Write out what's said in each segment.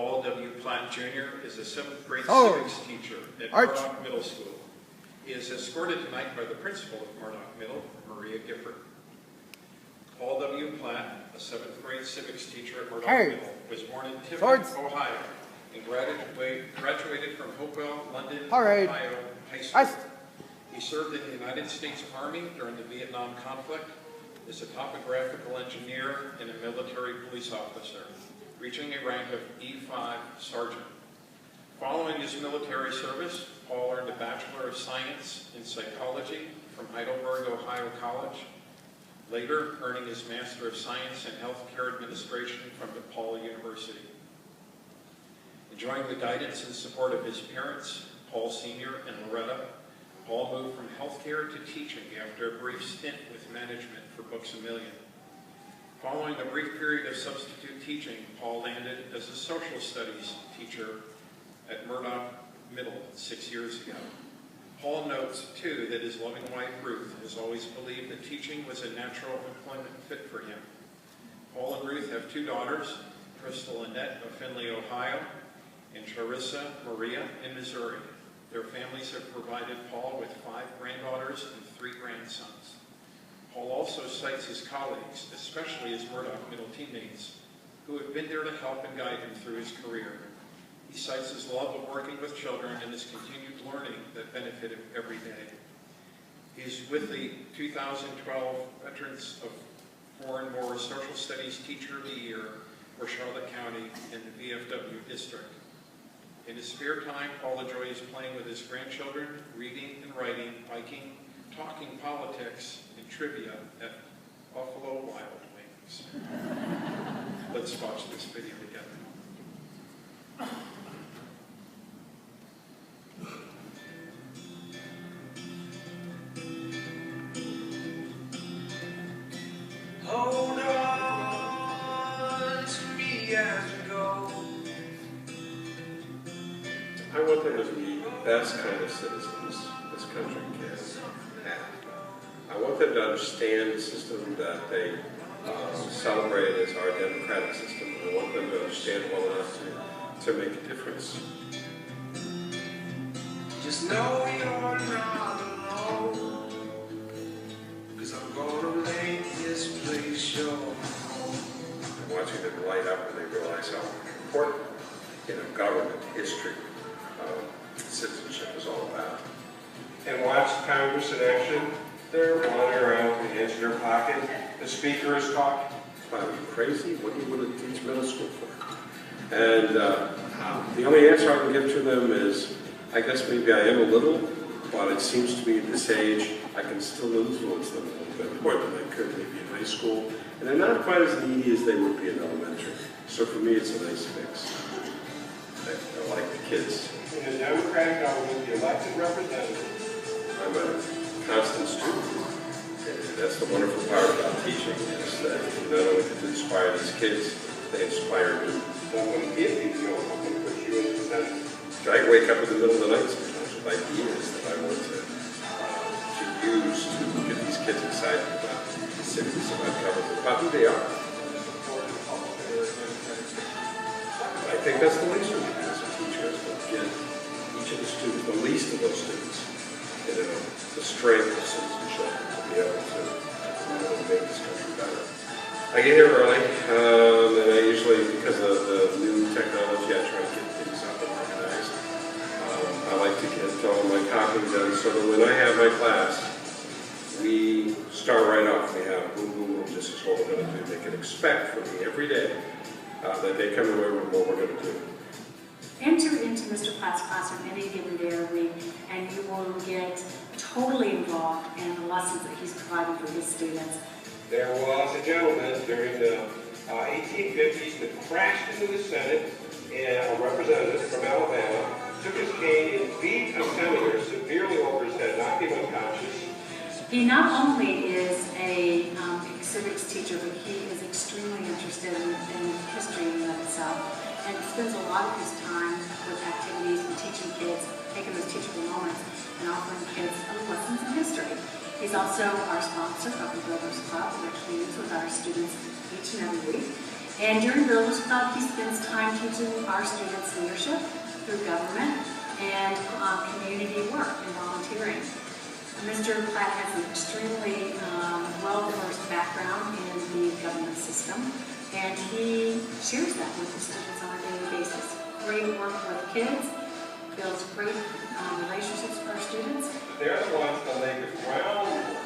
Paul W. Platt Jr. is a 7th grade civics teacher at Murdoch Middle School. He is escorted tonight by the principal of Murdoch Middle, Maria Gifford. Paul W. Platt, a 7th grade civics teacher at Murdoch Middle, was born in Tiffin, Ohio, and graduated from Hopewell, London, Ohio High School. He served in the United States Army during the Vietnam conflict as a topographical engineer and a military police officer, reaching a rank of E5 sergeant. Following his military service, Paul earned a Bachelor of Science in Psychology from Heidelberg, Ohio College, later earning his Master of Science in Healthcare Administration from DePaul University. Enjoying the guidance and support of his parents, Paul Sr. and Loretta, Paul moved from healthcare to teaching after a brief stint with management for Books A Million. Following a brief period of substitute teaching, Paul landed as a social studies teacher at Murdoch Middle 6 years ago. Paul notes, too, that his loving wife, Ruth, has always believed that teaching was a natural employment fit for him. Paul and Ruth have 2 daughters, Crystal Annette of Findlay, Ohio, and Clarissa Maria in Missouri. Their families have provided Paul with 5 granddaughters and 3 grandsons. Paul also cites his colleagues, especially his Murdoch Middle teammates, who have been there to help and guide him through his career. He cites his love of working with children and his continued learning that benefit him every day. He's with the 2012 Veterans of 4 and More Social Studies Teacher of the Year for Charlotte County and the VFW District. In his spare time, Paul enjoys playing with his grandchildren, reading and writing, biking, talking politics, and trivia at Buffalo Wild Wings. Let's watch this video together. Hold on to me as we go. I want them to be the best kind of citizens this country can have. I want them to understand the system that they celebrate as our democratic system. I want them to understand well enough to make a difference. Just know you're not alone, because I'm gonna make this place your home. I'm watching them light up and they realize how important, government history, citizenship is all about. And watch Congress in action. They're wandering around with their hands in their pocket. The speaker is talking. Are you crazy? What do you want to teach middle school for? And the only answer I can give to them is, I guess maybe I am a little, but it seems to me at this age, I can still influence them a little bit more than I could maybe in high school. And they're not quite as needy as they would be in elementary. So for me, it's a nice mix. I like the kids. In a democratic government, the elected representative. I'm a constant student. And that's the wonderful part about teaching, is that you not only get to inspire these kids, they inspire you. Someone give you, I'm going to put you in the center. I wake up in the middle of the night sometimes with ideas that I want to use to get these kids excited about cities, about government, about who they are. I think that's the least we can do as a teacher, is to get each of the students, the least of those students, the strength of citizenship to be able to make this country better. I get here early, and I usually, because of the new technology, I try to get things up and organized. I like to get all my copying done so that when I have my class, we start right off. We have boom, boom, boom, this is what we're going to do. They can expect from me every day that they come away with what we're going to do. Enter into Mr. Platt's classroom any given day or week, and you will get totally involved in the lessons that he's providing for his students. There was a gentleman during the 1850s that crashed into the Senate, and a representative from Alabama took his cane and beat a senator severely over his head, knocked him unconscious. He not only is a civics teacher, but he is extremely interested in history in and of itself, and spends a lot of his time with activities and teaching kids, taking those teachable moments and offering kids lessons in history. He's also our sponsor of the Builders Club, which we use with our students each and every week. And during Girls Club, he spends time teaching our students leadership through government and community work and volunteering. Mr. Platt has an extremely well-versed background in the government system, and he shares that with the students on a daily basis. Great work with kids, builds great relationships for our students. They're the ones that lay the groundwork.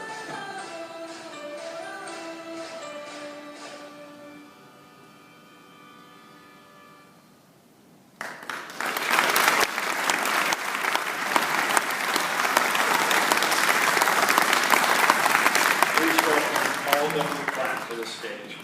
Please welcome Paul W. Platt to the stage.